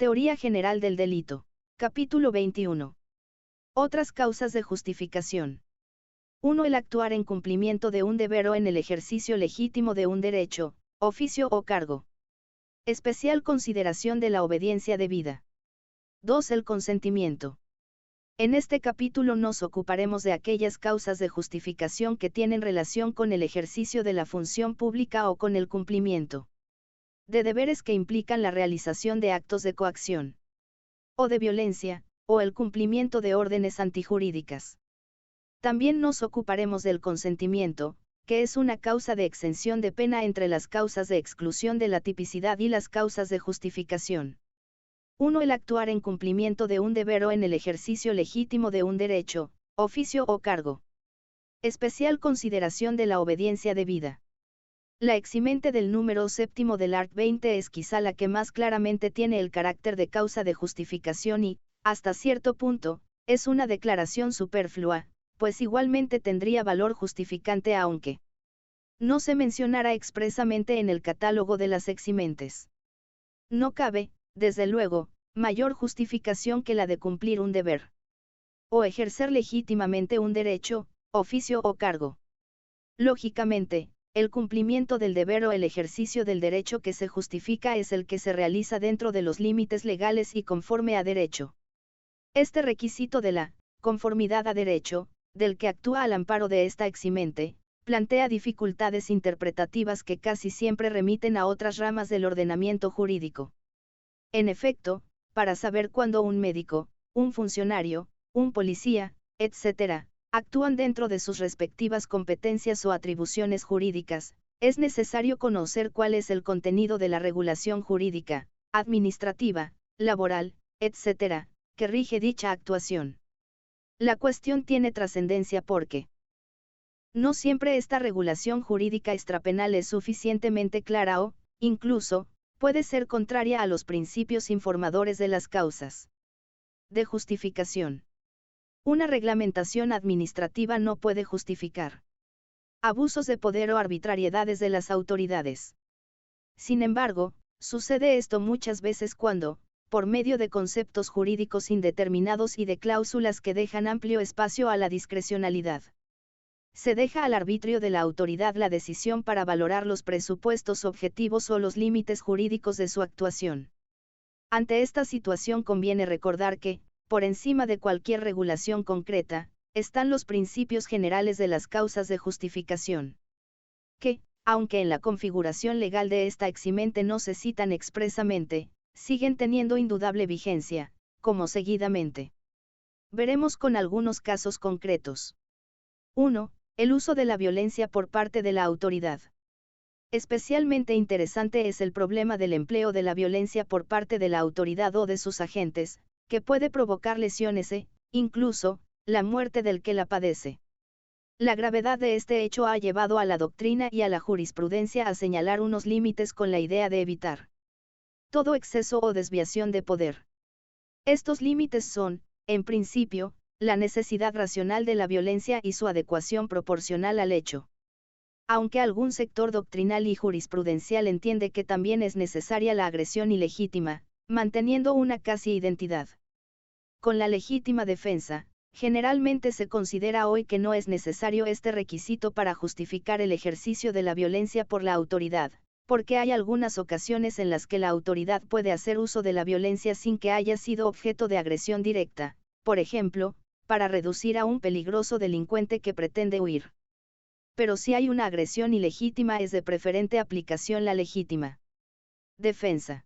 Teoría general del delito. Capítulo 21. Otras causas de justificación. 1. El actuar en cumplimiento de un deber o en el ejercicio legítimo de un derecho, oficio o cargo. Especial consideración de la obediencia debida. 2. El consentimiento. En este capítulo nos ocuparemos de aquellas causas de justificación que tienen relación con el ejercicio de la función pública o con el cumplimiento de deberes que implican la realización de actos de coacción o de violencia, o el cumplimiento de órdenes antijurídicas. También nos ocuparemos del consentimiento, que es una causa de exención de pena entre las causas de exclusión de la tipicidad y las causas de justificación. 1. El actuar en cumplimiento de un deber o en el ejercicio legítimo de un derecho, oficio o cargo. Especial consideración de la obediencia debida. La eximente del número 7 del art. 20 es quizá la que más claramente tiene el carácter de causa de justificación y, hasta cierto punto, es una declaración superflua, pues igualmente tendría valor justificante aunque no se mencionara expresamente en el catálogo de las eximentes. No cabe, desde luego, mayor justificación que la de cumplir un deber o ejercer legítimamente un derecho, oficio o cargo. Lógicamente, el cumplimiento del deber o el ejercicio del derecho que se justifica es el que se realiza dentro de los límites legales y conforme a derecho. Este requisito de la conformidad a derecho, del que actúa al amparo de esta eximente, plantea dificultades interpretativas que casi siempre remiten a otras ramas del ordenamiento jurídico. En efecto, para saber cuándo un médico, un funcionario, un policía, etc., actúan dentro de sus respectivas competencias o atribuciones jurídicas, es necesario conocer cuál es el contenido de la regulación jurídica, administrativa, laboral, etc., que rige dicha actuación. La cuestión tiene trascendencia porque no siempre esta regulación jurídica extrapenal es suficientemente clara o, incluso, puede ser contraria a los principios informadores de las causas de justificación. Una reglamentación administrativa no puede justificar abusos de poder o arbitrariedades de las autoridades. Sin embargo, sucede esto muchas veces cuando, por medio de conceptos jurídicos indeterminados y de cláusulas que dejan amplio espacio a la discrecionalidad, se deja al arbitrio de la autoridad la decisión para valorar los presupuestos objetivos o los límites jurídicos de su actuación. Ante esta situación conviene recordar que, por encima de cualquier regulación concreta, están los principios generales de las causas de justificación, que, aunque en la configuración legal de esta eximente no se citan expresamente, siguen teniendo indudable vigencia, como seguidamente veremos con algunos casos concretos. 1. El uso de la violencia por parte de la autoridad. Especialmente interesante es el problema del empleo de la violencia por parte de la autoridad o de sus agentes, que puede provocar lesiones e, incluso, la muerte del que la padece. La gravedad de este hecho ha llevado a la doctrina y a la jurisprudencia a señalar unos límites con la idea de evitar todo exceso o desviación de poder. Estos límites son, en principio, la necesidad racional de la violencia y su adecuación proporcional al hecho. Aunque algún sector doctrinal y jurisprudencial entiende que también es necesaria la agresión ilegítima, manteniendo una casi identidad con la legítima defensa, generalmente se considera hoy que no es necesario este requisito para justificar el ejercicio de la violencia por la autoridad, porque hay algunas ocasiones en las que la autoridad puede hacer uso de la violencia sin que haya sido objeto de agresión directa, por ejemplo, para reducir a un peligroso delincuente que pretende huir. Pero si hay una agresión ilegítima es de preferente aplicación la legítima defensa.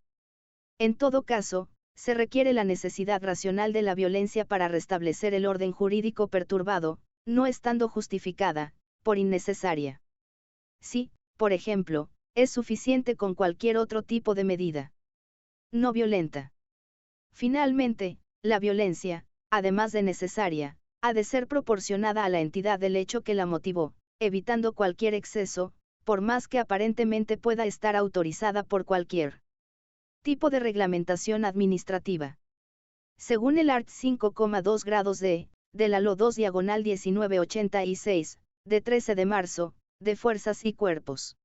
En todo caso, se requiere la necesidad racional de la violencia para restablecer el orden jurídico perturbado, no estando justificada, por innecesaria. Sí, por ejemplo, es suficiente con cualquier otro tipo de medida no violenta. Finalmente, la violencia, además de necesaria, ha de ser proporcionada a la entidad del hecho que la motivó, evitando cualquier exceso, por más que aparentemente pueda estar autorizada por cualquier tipo de reglamentación administrativa. Según el art. 5,2 grados de la LO 2/1986, de 13 de marzo, de Fuerzas y Cuerpos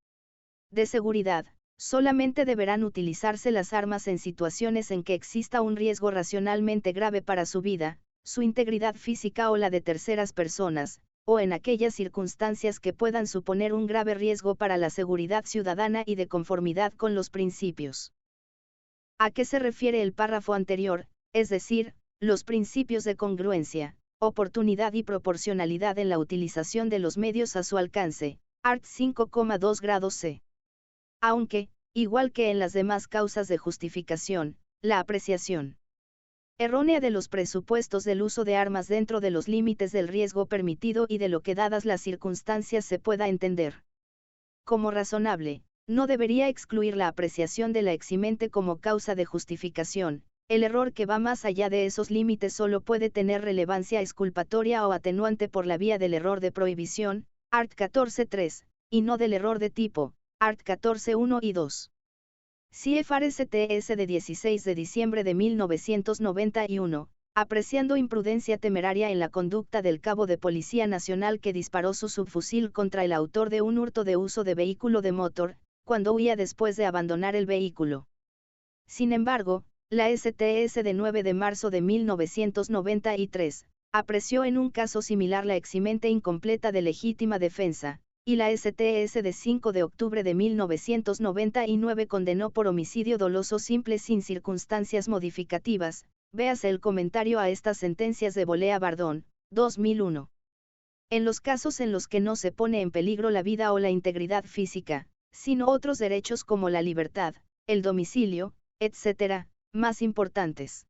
de Seguridad, solamente deberán utilizarse las armas en situaciones en que exista un riesgo racionalmente grave para su vida, su integridad física o la de terceras personas, o en aquellas circunstancias que puedan suponer un grave riesgo para la seguridad ciudadana y de conformidad con los principios. ¿A qué se refiere el párrafo anterior? Es decir, los principios de congruencia, oportunidad y proporcionalidad en la utilización de los medios a su alcance, art. 5,2 grados C. Aunque, igual que en las demás causas de justificación, la apreciación errónea de los presupuestos del uso de armas dentro de los límites del riesgo permitido y de lo que dadas las circunstancias se pueda entender como razonable, no debería excluir la apreciación de la eximente como causa de justificación. El error que va más allá de esos límites solo puede tener relevancia exculpatoria o atenuante por la vía del error de prohibición, art. 14.3, y no del error de tipo, art. 14.1 y 2. CFR STS de 16 de diciembre de 1991, apreciando imprudencia temeraria en la conducta del cabo de Policía Nacional que disparó su subfusil contra el autor de un hurto de uso de vehículo de motor, cuando huía después de abandonar el vehículo. Sin embargo, la STS de 9 de marzo de 1993, apreció en un caso similar la eximente incompleta de legítima defensa, y la STS de 5 de octubre de 1999 condenó por homicidio doloso simple sin circunstancias modificativas. Véase el comentario a estas sentencias de Bolea Bardón, 2001. En los casos en los que no se pone en peligro la vida o la integridad física, sino otros derechos como la libertad, el domicilio, etc., más importantes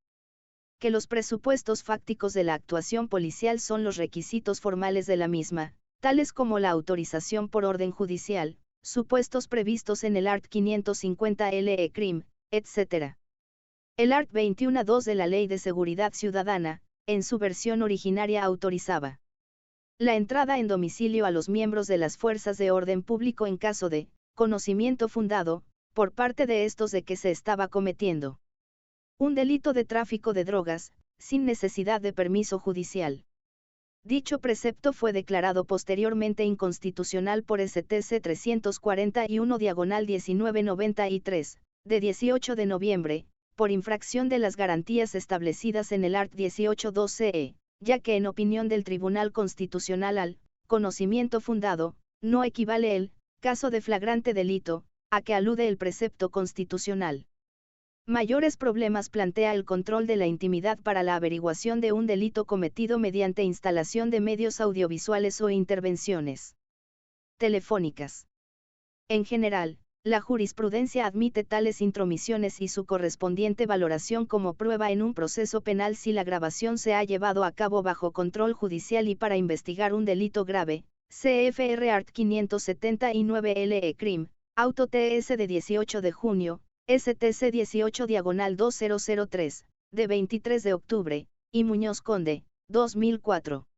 que los presupuestos fácticos de la actuación policial son los requisitos formales de la misma, tales como la autorización por orden judicial, supuestos previstos en el art. 550 LE CRIM, etc. El art. 21.2 de la Ley de Seguridad Ciudadana, en su versión originaria autorizaba la entrada en domicilio a los miembros de las fuerzas de orden público en caso de conocimiento fundado, por parte de estos de que se estaba cometiendo un delito de tráfico de drogas, sin necesidad de permiso judicial. Dicho precepto fue declarado posteriormente inconstitucional por STC 341/1993, de 18 de noviembre, por infracción de las garantías establecidas en el art. 18.2 CE, ya que en opinión del Tribunal Constitucional al conocimiento fundado, no equivale el caso de flagrante delito, a que alude el precepto constitucional. Mayores problemas plantea el control de la intimidad para la averiguación de un delito cometido mediante instalación de medios audiovisuales o intervenciones telefónicas. En general, la jurisprudencia admite tales intromisiones y su correspondiente valoración como prueba en un proceso penal si la grabación se ha llevado a cabo bajo control judicial y para investigar un delito grave. CFR Art. 579 LE CRIM, Auto TS de 18 de junio, STC 18/2003, de 23 de octubre, y Muñoz Conde, 2004.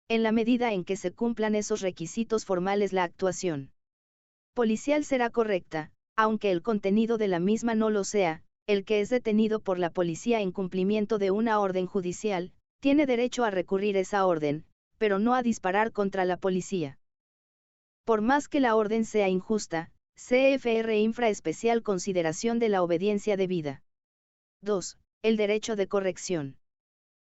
En la medida en que se cumplan esos requisitos formales, la actuación policial será correcta, aunque el contenido de la misma no lo sea. El que es detenido por la policía en cumplimiento de una orden judicial, tiene derecho a recurrir esa orden, pero no a disparar contra la policía. Por más que la orden sea injusta, CFR infra especial consideración de la obediencia debida. 2. El derecho de corrección.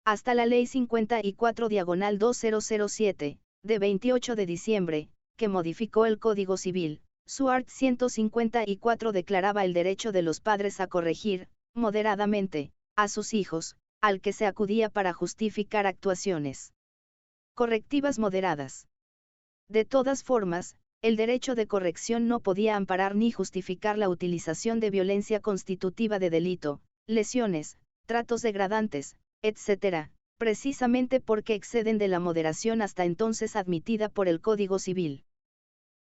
Hasta la Ley 54/2007, de 28 de diciembre, que modificó el Código Civil, su art. 154 declaraba el derecho de los padres a corregir, moderadamente, a sus hijos, al que se acudía para justificar actuaciones correctivas moderadas. De todas formas, el derecho de corrección no podía amparar ni justificar la utilización de violencia constitutiva de delito, lesiones, tratos degradantes, etc., precisamente porque exceden de la moderación hasta entonces admitida por el Código Civil.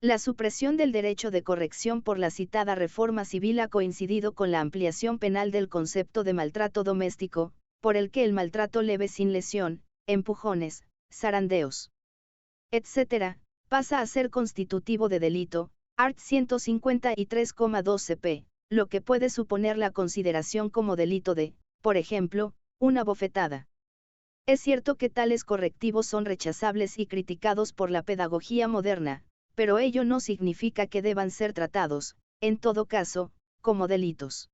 La supresión del derecho de corrección por la citada reforma civil ha coincidido con la ampliación penal del concepto de maltrato doméstico, por el que el maltrato leve sin lesión, empujones, zarandeos, etc., pasa a ser constitutivo de delito, art. 153,2 CP, lo que puede suponer la consideración como delito de, por ejemplo, una bofetada. Es cierto que tales correctivos son rechazables y criticados por la pedagogía moderna, pero ello no significa que deban ser tratados, en todo caso, como delitos.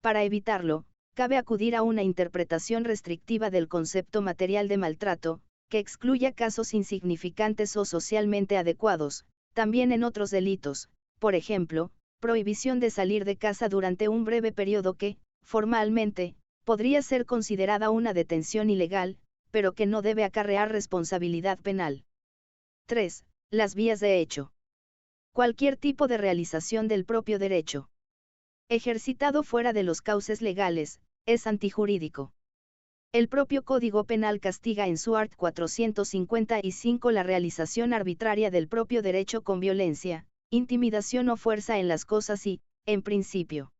Para evitarlo, cabe acudir a una interpretación restrictiva del concepto material de maltrato, que excluya casos insignificantes o socialmente adecuados, también en otros delitos, por ejemplo, prohibición de salir de casa durante un breve periodo que, formalmente, podría ser considerada una detención ilegal, pero que no debe acarrear responsabilidad penal. 3. Las vías de hecho. Cualquier tipo de realización del propio derecho, ejercitado fuera de los cauces legales, es antijurídico. El propio Código Penal castiga en su art. 455 la realización arbitraria del propio derecho con violencia, intimidación o fuerza en las cosas y, en principio,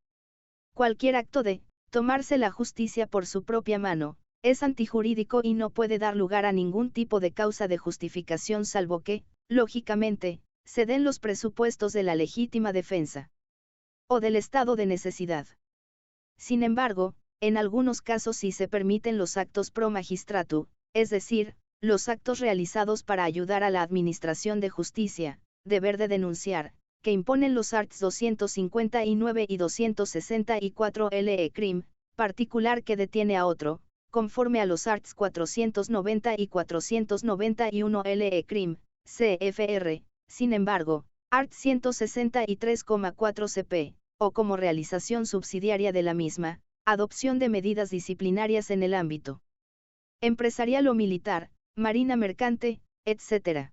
cualquier acto de tomarse la justicia por su propia mano, es antijurídico y no puede dar lugar a ningún tipo de causa de justificación salvo que, lógicamente, se den los presupuestos de la legítima defensa o del estado de necesidad. Sin embargo, en algunos casos sí se permiten los actos pro magistratu, es decir, los actos realizados para ayudar a la administración de justicia, deber de denunciar, que imponen los arts. 259 y 264 LE CRIM, particular que detiene a otro, conforme a los arts. 490 y 491 LE CRIM, CFR, sin embargo, art. 163,4 CP, o como realización subsidiaria de la misma, adopción de medidas disciplinarias en el ámbito empresarial o militar, marina mercante, etc.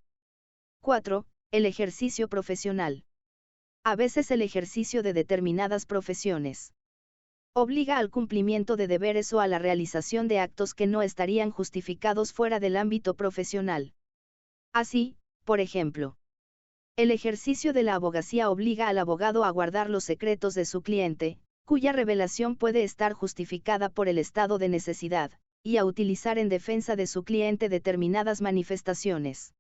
4. El ejercicio profesional. A veces el ejercicio de determinadas profesiones obliga al cumplimiento de deberes o a la realización de actos que no estarían justificados fuera del ámbito profesional. Así, por ejemplo, el ejercicio de la abogacía obliga al abogado a guardar los secretos de su cliente, cuya revelación puede estar justificada por el estado de necesidad, y a utilizar en defensa de su cliente determinadas manifestaciones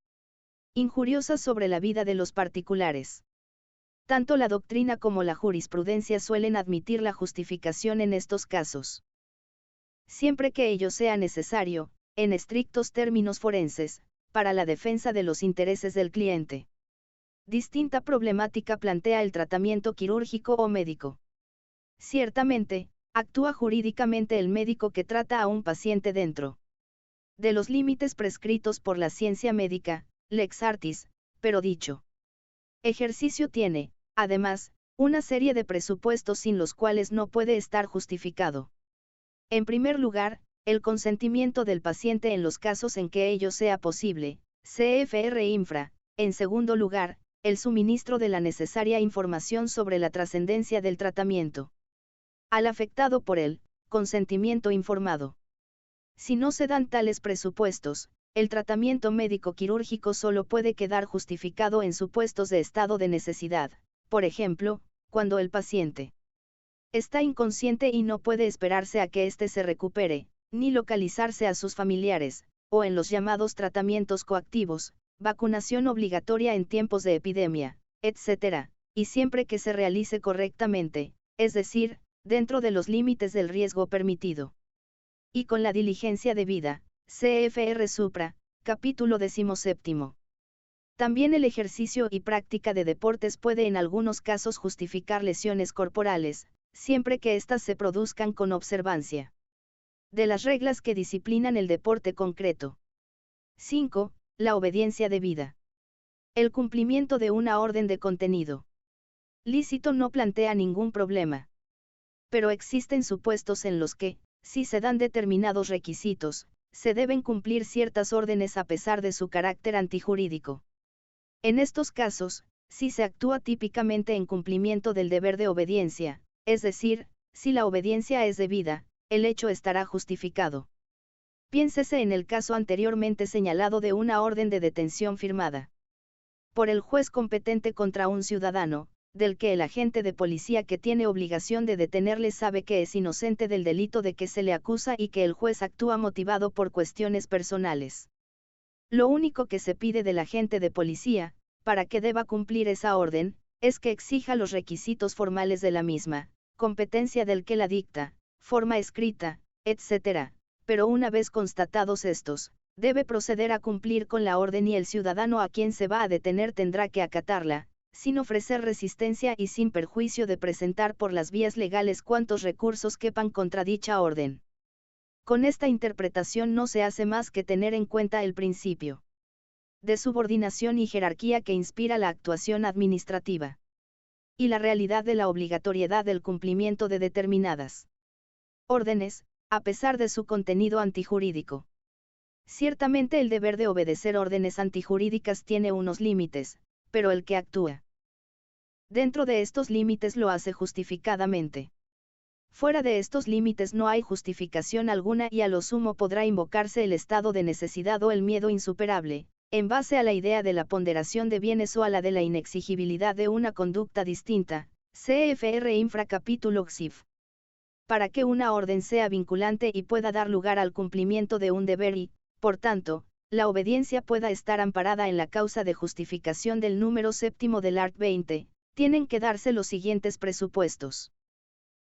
injuriosas sobre la vida de los particulares. Tanto la doctrina como la jurisprudencia suelen admitir la justificación en estos casos, siempre que ello sea necesario, en estrictos términos forenses, para la defensa de los intereses del cliente. Distinta problemática plantea el tratamiento quirúrgico o médico. Ciertamente, actúa jurídicamente el médico que trata a un paciente dentro de los límites prescritos por la ciencia médica, lex artis, pero dicho ejercicio tiene, además, una serie de presupuestos sin los cuales no puede estar justificado. En primer lugar, el consentimiento del paciente en los casos en que ello sea posible, CFR infra. En segundo lugar, el suministro de la necesaria información sobre la trascendencia del tratamiento al afectado por el consentimiento informado. Si no se dan tales presupuestos, el tratamiento médico-quirúrgico solo puede quedar justificado en supuestos de estado de necesidad, por ejemplo, cuando el paciente está inconsciente y no puede esperarse a que éste se recupere, ni localizarse a sus familiares, o en los llamados tratamientos coactivos, vacunación obligatoria en tiempos de epidemia, etc., y siempre que se realice correctamente, es decir, dentro de los límites del riesgo permitido. Y con la diligencia debida, CFR Supra, capítulo 17. También el ejercicio y práctica de deportes puede en algunos casos justificar lesiones corporales, siempre que éstas se produzcan con observancia de las reglas que disciplinan el deporte concreto. 5. La obediencia debida. El cumplimiento de una orden de contenido lícito no plantea ningún problema. Pero existen supuestos en los que, si se dan determinados requisitos, se deben cumplir ciertas órdenes a pesar de su carácter antijurídico. En estos casos, si se actúa típicamente en cumplimiento del deber de obediencia, es decir, si la obediencia es debida, el hecho estará justificado. Piénsese en el caso anteriormente señalado de una orden de detención firmada por el juez competente contra un ciudadano, del que el agente de policía que tiene obligación de detenerle sabe que es inocente del delito de que se le acusa y que el juez actúa motivado por cuestiones personales. Lo único que se pide del agente de policía, para que deba cumplir esa orden, es que exija los requisitos formales de la misma, competencia del que la dicta, forma escrita, etc., pero una vez constatados estos, debe proceder a cumplir con la orden y el ciudadano a quien se va a detener tendrá que acatarla, sin ofrecer resistencia y sin perjuicio de presentar por las vías legales cuantos recursos quepan contra dicha orden. Con esta interpretación no se hace más que tener en cuenta el principio de subordinación y jerarquía que inspira la actuación administrativa, y la realidad de la obligatoriedad del cumplimiento de determinadas órdenes, a pesar de su contenido antijurídico. Ciertamente el deber de obedecer órdenes antijurídicas tiene unos límites, pero el que actúa dentro de estos límites lo hace justificadamente. Fuera de estos límites no hay justificación alguna y a lo sumo podrá invocarse el estado de necesidad o el miedo insuperable, en base a la idea de la ponderación de bienes o a la de la inexigibilidad de una conducta distinta, CFR Infra capítulo XIF. Para que una orden sea vinculante y pueda dar lugar al cumplimiento de un deber y, por tanto, la obediencia pueda estar amparada en la causa de justificación del número séptimo del art. 20, tienen que darse los siguientes presupuestos.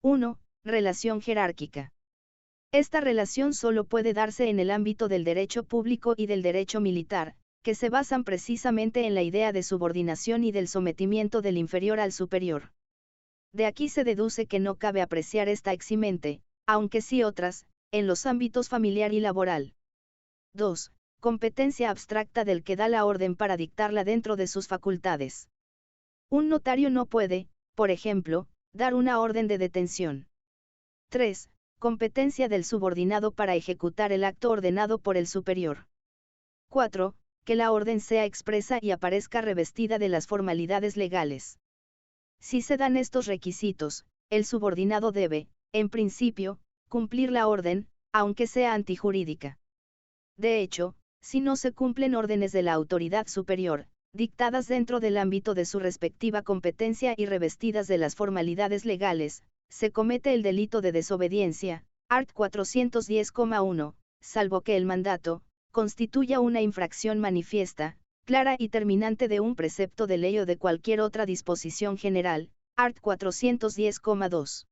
1. Relación jerárquica. Esta relación solo puede darse en el ámbito del derecho público y del derecho militar, que se basan precisamente en la idea de subordinación y del sometimiento del inferior al superior. De aquí se deduce que no cabe apreciar esta eximente, aunque sí otras, en los ámbitos familiar y laboral. 2. Competencia abstracta del que da la orden para dictarla dentro de sus facultades. Un notario no puede, por ejemplo, dar una orden de detención. 3. Competencia del subordinado para ejecutar el acto ordenado por el superior. 4. Que la orden sea expresa y aparezca revestida de las formalidades legales. Si se dan estos requisitos, el subordinado debe, en principio, cumplir la orden, aunque sea antijurídica. De hecho, si no se cumplen órdenes de la autoridad superior, dictadas dentro del ámbito de su respectiva competencia y revestidas de las formalidades legales, se comete el delito de desobediencia, art. 410,1, salvo que el mandato constituya una infracción manifiesta, clara y terminante de un precepto de ley o de cualquier otra disposición general, art. 410,2.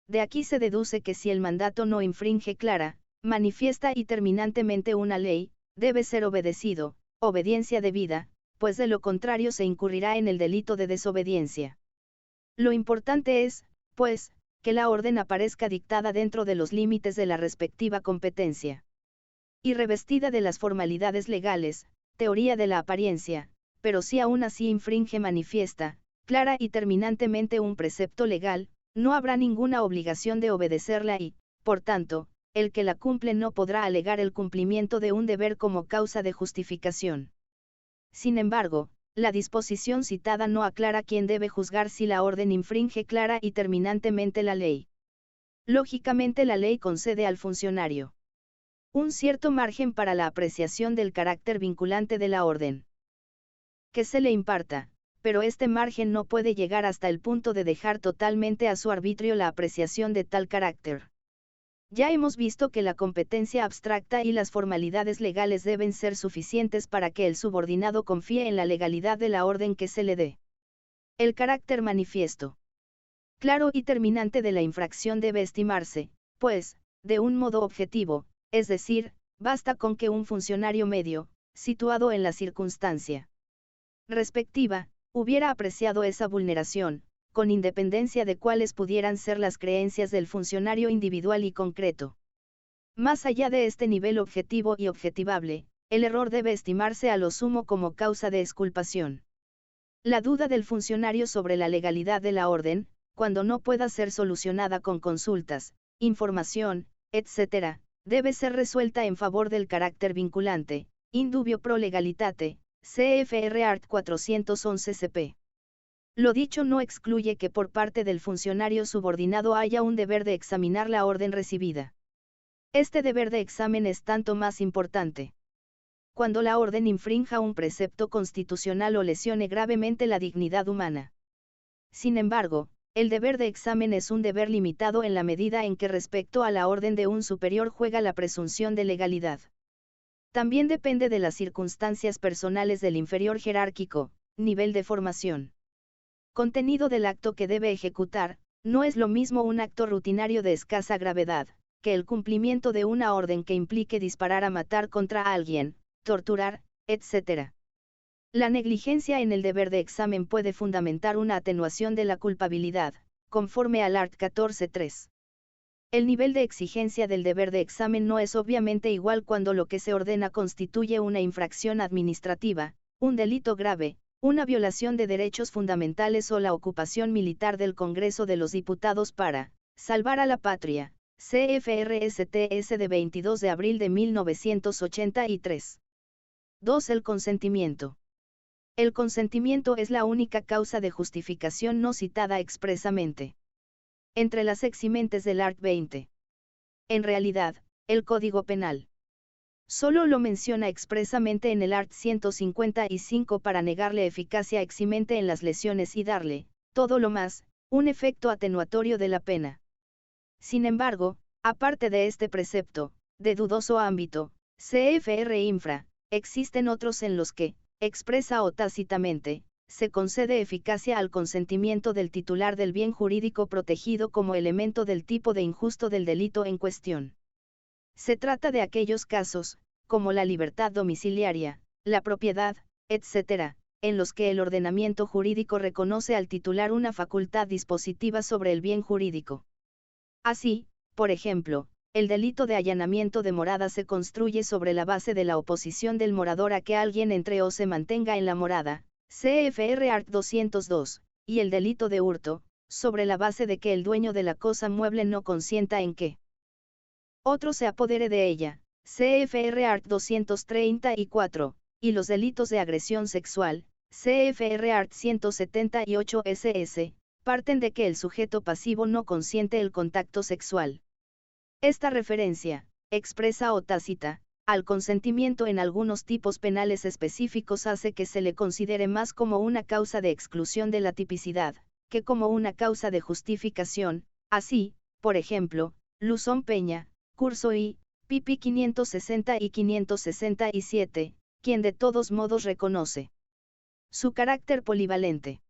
De aquí se deduce que si el mandato no infringe clara, manifiesta y terminantemente una ley, debe ser obedecido, obediencia debida, pues de lo contrario se incurrirá en el delito de desobediencia. Lo importante es, pues, que la orden aparezca dictada dentro de los límites de la respectiva competencia y revestida de las formalidades legales, teoría de la apariencia, pero si aún así infringe manifiesta, clara y terminantemente un precepto legal, no habrá ninguna obligación de obedecerla y, por tanto, el que la cumple no podrá alegar el cumplimiento de un deber como causa de justificación. Sin embargo, la disposición citada no aclara quién debe juzgar si la orden infringe clara y terminantemente la ley. Lógicamente la ley concede al funcionario un cierto margen para la apreciación del carácter vinculante de la orden que se le imparta, pero este margen no puede llegar hasta el punto de dejar totalmente a su arbitrio la apreciación de tal carácter. Ya hemos visto que la competencia abstracta y las formalidades legales deben ser suficientes para que el subordinado confíe en la legalidad de la orden que se le dé. El carácter manifiesto, claro y terminante de la infracción debe estimarse, pues, de un modo objetivo, es decir, basta con que un funcionario medio, situado en la circunstancia respectiva, hubiera apreciado esa vulneración, con independencia de cuáles pudieran ser las creencias del funcionario individual y concreto. Más allá de este nivel objetivo y objetivable, el error debe estimarse a lo sumo como causa de exculpación. La duda del funcionario sobre la legalidad de la orden, cuando no pueda ser solucionada con consultas, información, etc., debe ser resuelta en favor del carácter vinculante, indubio pro legalitate, CFR Art. 411 CP. Lo dicho no excluye que por parte del funcionario subordinado haya un deber de examinar la orden recibida. Este deber de examen es tanto más importante cuando la orden infrinja un precepto constitucional o lesione gravemente la dignidad humana. Sin embargo, el deber de examen es un deber limitado en la medida en que respecto a la orden de un superior juega la presunción de legalidad. También depende de las circunstancias personales del inferior jerárquico, nivel de formación, contenido del acto que debe ejecutar. No es lo mismo un acto rutinario de escasa gravedad, que el cumplimiento de una orden que implique disparar a matar contra alguien, torturar, etc. La negligencia en el deber de examen puede fundamentar una atenuación de la culpabilidad, conforme al art. 14.3. El nivel de exigencia del deber de examen no es obviamente igual cuando lo que se ordena constituye una infracción administrativa, un delito grave, una violación de derechos fundamentales o la ocupación militar del Congreso de los Diputados para salvar a la patria. CFRSTS de 22 de abril de 1983. 2. El consentimiento. El consentimiento es la única causa de justificación no citada expresamente entre las eximentes del art. 20. En realidad, el Código Penal solo lo menciona expresamente en el art. 155 para negarle eficacia eximente en las lesiones y darle, todo lo más, un efecto atenuatorio de la pena. Sin embargo, aparte de este precepto, de dudoso ámbito, CFR infra, existen otros en los que, expresa o tácitamente, se concede eficacia al consentimiento del titular del bien jurídico protegido como elemento del tipo de injusto del delito en cuestión. Se trata de aquellos casos, como la libertad domiciliaria, la propiedad, etc., en los que el ordenamiento jurídico reconoce al titular una facultad dispositiva sobre el bien jurídico. Así, por ejemplo, el delito de allanamiento de morada se construye sobre la base de la oposición del morador a que alguien entre o se mantenga en la morada, CFR art. 202, y el delito de hurto, sobre la base de que el dueño de la cosa mueble no consienta en que otro se apodere de ella, CFR art. 234, y los delitos de agresión sexual, CFR art. 178 SS, parten de que el sujeto pasivo no consiente el contacto sexual. Esta referencia, expresa o tácita, al consentimiento en algunos tipos penales específicos hace que se le considere más como una causa de exclusión de la tipicidad, que como una causa de justificación. Así, por ejemplo, Luzón Peña, Curso I, pp. 560 y 567, quien de todos modos reconoce su carácter polivalente.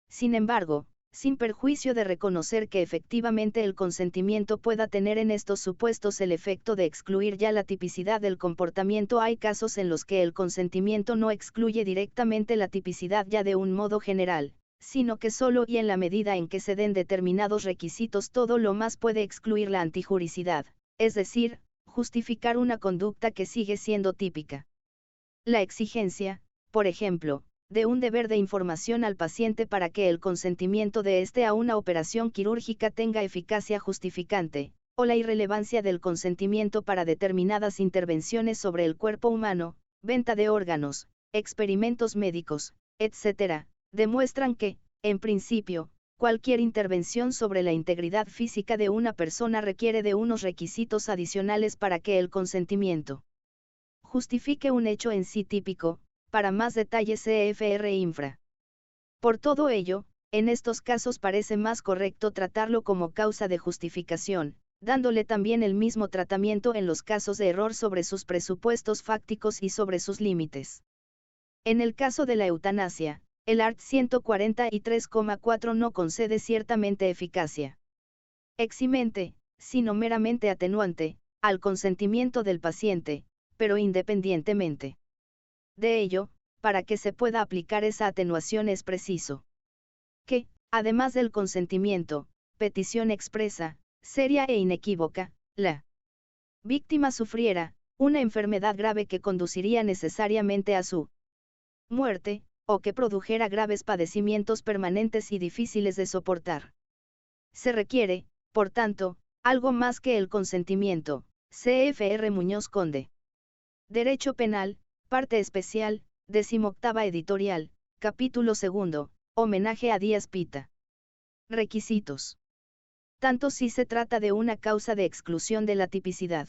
Sin embargo, sin perjuicio de reconocer que efectivamente el consentimiento pueda tener en estos supuestos el efecto de excluir ya la tipicidad del comportamiento, hay casos en los que el consentimiento no excluye directamente la tipicidad ya de un modo general, sino que solo y en la medida en que se den determinados requisitos todo lo más puede excluir la antijuricidad, es decir, justificar una conducta que sigue siendo típica. La exigencia, por ejemplo, de un deber de información al paciente para que el consentimiento de éste a una operación quirúrgica tenga eficacia justificante, o la irrelevancia del consentimiento para determinadas intervenciones sobre el cuerpo humano, venta de órganos, experimentos médicos, etc., demuestran que, en principio, cualquier intervención sobre la integridad física de una persona requiere de unos requisitos adicionales para que el consentimiento justifique un hecho en sí típico. Para más detalles CFR infra. Por todo ello, en estos casos parece más correcto tratarlo como causa de justificación, dándole también el mismo tratamiento en los casos de error sobre sus presupuestos fácticos y sobre sus límites. En el caso de la eutanasia, el art. 143,4 no concede ciertamente eficacia eximente, sino meramente atenuante, al consentimiento del paciente, pero independientemente de ello, para que se pueda aplicar esa atenuación es preciso que, además del consentimiento, petición expresa, seria e inequívoca, la víctima sufriera una enfermedad grave que conduciría necesariamente a su muerte, o que produjera graves padecimientos permanentes y difíciles de soportar. Se requiere, por tanto, algo más que el consentimiento. CFR Muñoz Conde. Derecho Penal, Parte Especial, 18ª editorial, capítulo 2, homenaje a Díaz Pita. Requisitos. Tanto si se trata de una causa de exclusión de la tipicidad,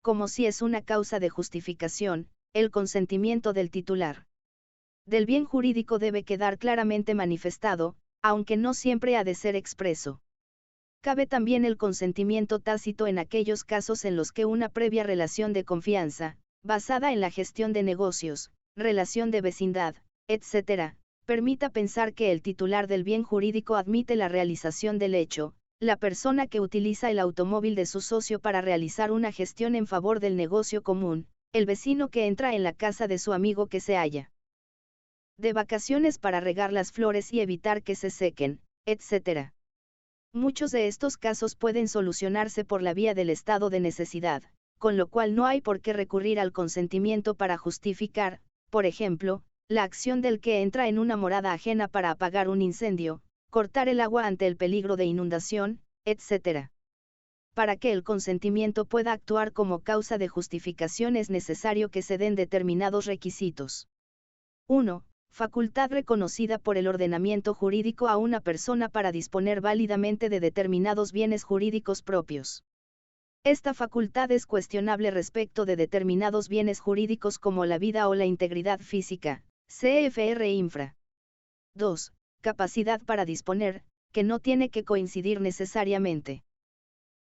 como si es una causa de justificación, el consentimiento del titular del bien jurídico debe quedar claramente manifestado, aunque no siempre ha de ser expreso. Cabe también el consentimiento tácito en aquellos casos en los que una previa relación de confianza, basada en la gestión de negocios, relación de vecindad, etc., permita pensar que el titular del bien jurídico admite la realización del hecho, la persona que utiliza el automóvil de su socio para realizar una gestión en favor del negocio común, el vecino que entra en la casa de su amigo que se halla de vacaciones para regar las flores y evitar que se sequen, etc. Muchos de estos casos pueden solucionarse por la vía del estado de necesidad, con lo cual no hay por qué recurrir al consentimiento para justificar, por ejemplo, la acción del que entra en una morada ajena para apagar un incendio, cortar el agua ante el peligro de inundación, etc. Para que el consentimiento pueda actuar como causa de justificación es necesario que se den determinados requisitos. 1. Facultad reconocida por el ordenamiento jurídico a una persona para disponer válidamente de determinados bienes jurídicos propios. Esta facultad es cuestionable respecto de determinados bienes jurídicos como la vida o la integridad física, CFR Infra. 2. Capacidad para disponer, que no tiene que coincidir necesariamente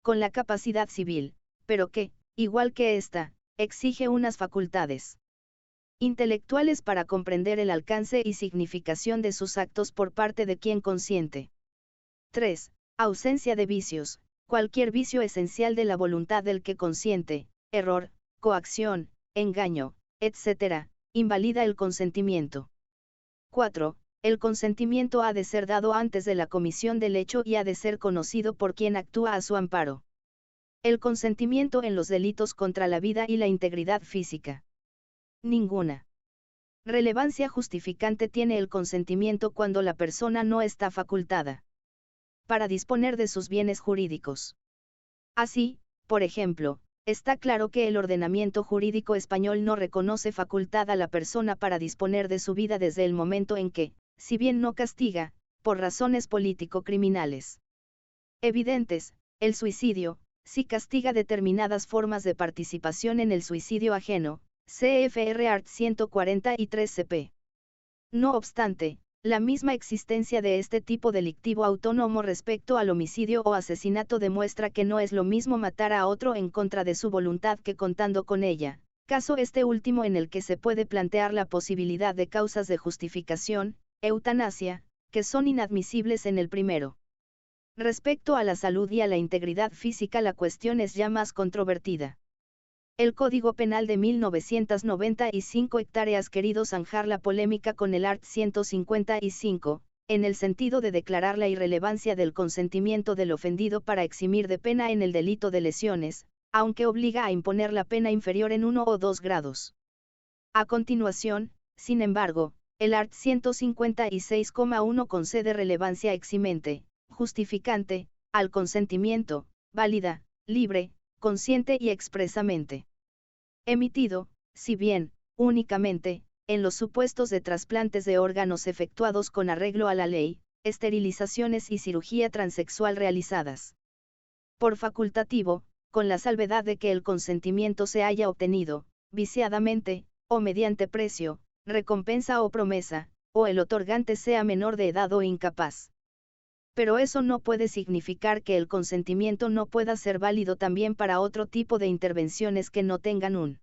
con la capacidad civil, pero que, igual que esta, exige unas facultades intelectuales para comprender el alcance y significación de sus actos por parte de quien consiente. 3. Ausencia de vicios, cualquier vicio esencial de la voluntad del que consiente, error, coacción, engaño, etc., invalida el consentimiento. 4. El consentimiento ha de ser dado antes de la comisión del hecho y ha de ser conocido por quien actúa a su amparo. El consentimiento en los delitos contra la vida y la integridad física. Ninguna relevancia justificante tiene el consentimiento cuando la persona no está facultada para disponer de sus bienes jurídicos. Así, por ejemplo, está claro que el ordenamiento jurídico español no reconoce facultad a la persona para disponer de su vida desde el momento en que, si bien no castiga, por razones político-criminales evidentes, el suicidio, sí castiga determinadas formas de participación en el suicidio ajeno, CFR Art. 143 CP. No obstante, la misma existencia de este tipo delictivo autónomo respecto al homicidio o asesinato demuestra que no es lo mismo matar a otro en contra de su voluntad que contando con ella, caso este último en el que se puede plantear la posibilidad de causas de justificación, eutanasia, que son inadmisibles en el primero. Respecto a la salud y a la integridad física la cuestión es ya más controvertida. El Código Penal de 1995 hectáreas querido zanjar la polémica con el art. 155, en el sentido de declarar la irrelevancia del consentimiento del ofendido para eximir de pena en el delito de lesiones, aunque obliga a imponer la pena inferior en 1 o 2 grados. A continuación, sin embargo, el art. 156,1 concede relevancia eximente, justificante, al consentimiento, válida, libre, consciente y expresamente emitido, si bien, únicamente, en los supuestos de trasplantes de órganos efectuados con arreglo a la ley, esterilizaciones y cirugía transexual realizadas por facultativo, con la salvedad de que el consentimiento se haya obtenido, viciadamente, o mediante precio, recompensa o promesa, o el otorgante sea menor de edad o incapaz. Pero eso no puede significar que el consentimiento no pueda ser válido también para otro tipo de intervenciones que no tengan un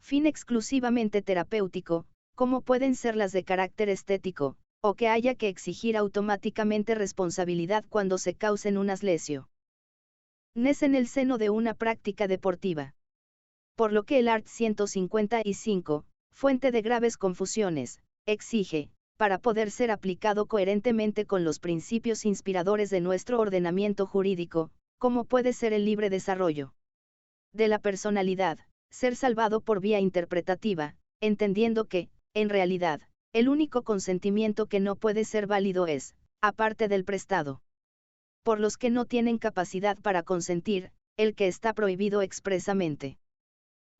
fin exclusivamente terapéutico, como pueden ser las de carácter estético, o que haya que exigir automáticamente responsabilidad cuando se causen unas lesiones en el seno de una práctica deportiva. Por lo que el art. 155, fuente de graves confusiones, exige, para poder ser aplicado coherentemente con los principios inspiradores de nuestro ordenamiento jurídico, como puede ser el libre desarrollo de la personalidad, ser salvado por vía interpretativa, entendiendo que, en realidad, el único consentimiento que no puede ser válido es, aparte del prestado por los que no tienen capacidad para consentir, el que está prohibido expresamente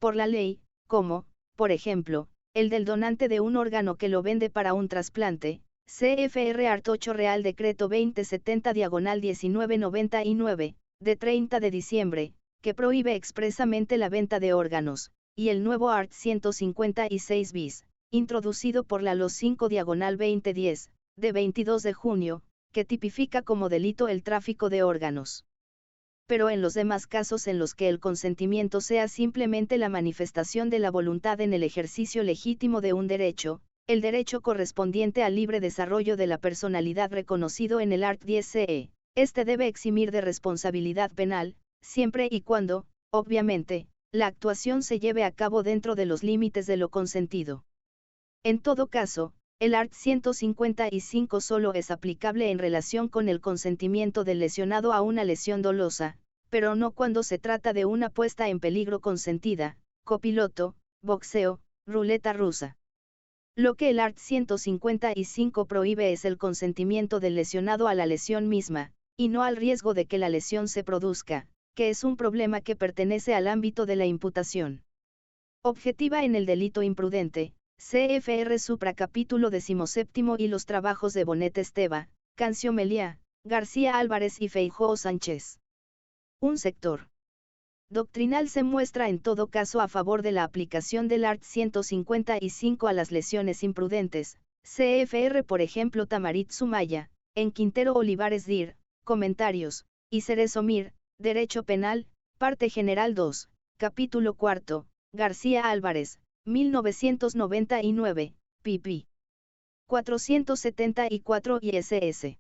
por la ley, como, por ejemplo, el del donante de un órgano que lo vende para un trasplante, CFR Art. 8 Real Decreto 2070-1999, de 30 de diciembre, que prohíbe expresamente la venta de órganos, y el nuevo art. 156 bis, introducido por la LO 5-2010, de 22 de junio, que tipifica como delito el tráfico de órganos. Pero en los demás casos en los que el consentimiento sea simplemente la manifestación de la voluntad en el ejercicio legítimo de un derecho, el derecho correspondiente al libre desarrollo de la personalidad reconocido en el art. 10 CE, este debe eximir de responsabilidad penal, siempre y cuando, obviamente, la actuación se lleve a cabo dentro de los límites de lo consentido. En todo caso, El art. 155 solo es aplicable en relación con el consentimiento del lesionado a una lesión dolosa, pero no cuando se trata de una puesta en peligro consentida, copiloto, boxeo, ruleta rusa. Lo que el art. 155 prohíbe es el consentimiento del lesionado a la lesión misma, y no al riesgo de que la lesión se produzca, que es un problema que pertenece al ámbito de la imputación objetiva en el delito imprudente, CFR Supra capítulo 17 y los trabajos de Bonet Esteva, Cancio Meliá, García Álvarez y Feijóo Sánchez. Un sector doctrinal se muestra en todo caso a favor de la aplicación del art. 155 a las lesiones imprudentes, CFR por ejemplo Tamarit Sumaya, en Quintero Olivares Dir, Comentarios, y Cerezo Mir, Derecho Penal, Parte General 2, Capítulo 4, García Álvarez, 1999, pp. 474 y ss.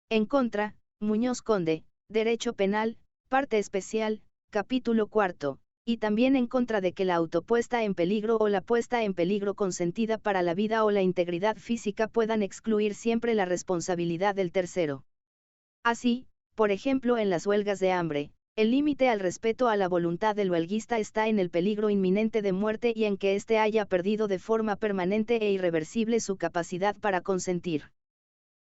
En contra, Muñoz Conde, Derecho Penal, Parte Especial, Capítulo 4, y también en contra de que la autopuesta en peligro o la puesta en peligro consentida para la vida o la integridad física puedan excluir siempre la responsabilidad del tercero. Así, por ejemplo en las huelgas de hambre, el límite al respeto a la voluntad del huelguista está en el peligro inminente de muerte y en que éste haya perdido de forma permanente e irreversible su capacidad para consentir.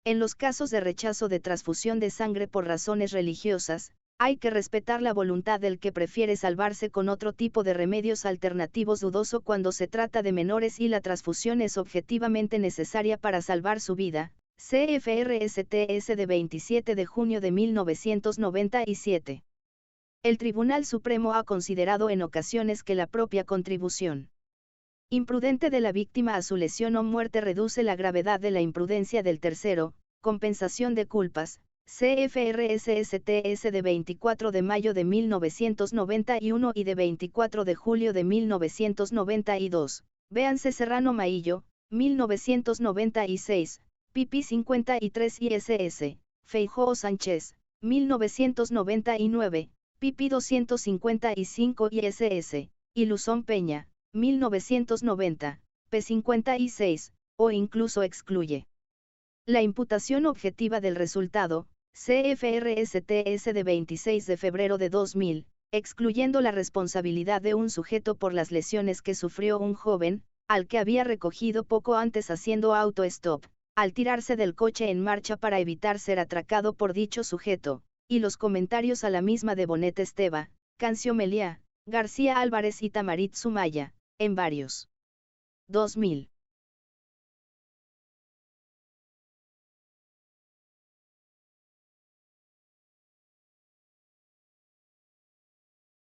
En los casos de rechazo de transfusión de sangre por razones religiosas, hay que respetar la voluntad del que prefiere salvarse con otro tipo de remedios alternativos dudoso cuando se trata de menores y la transfusión es objetivamente necesaria para salvar su vida. CFR-STS de 27 de junio de 1997. El Tribunal Supremo ha considerado en ocasiones que la propia contribución imprudente de la víctima a su lesión o muerte reduce la gravedad de la imprudencia del tercero. Compensación de culpas, CFR-SSTS de 24 de mayo de 1991 y de 24 de julio de 1992, véanse Serrano Maillo, 1996, pp 53 y ss, Feijóo Sánchez, 1999, pp 255 y ss, y Luzón Peña, 1990, p 56, o incluso excluye la imputación objetiva del resultado, CFR-STS de 26 de febrero de 2000, excluyendo la responsabilidad de un sujeto por las lesiones que sufrió un joven, al que había recogido poco antes haciendo auto-stop, al tirarse del coche en marcha para evitar ser atracado por dicho sujeto, y los comentarios a la misma de Bonet Esteva, Cancio Meliá, García Álvarez y Tamarit Sumaya, en varios. 2000.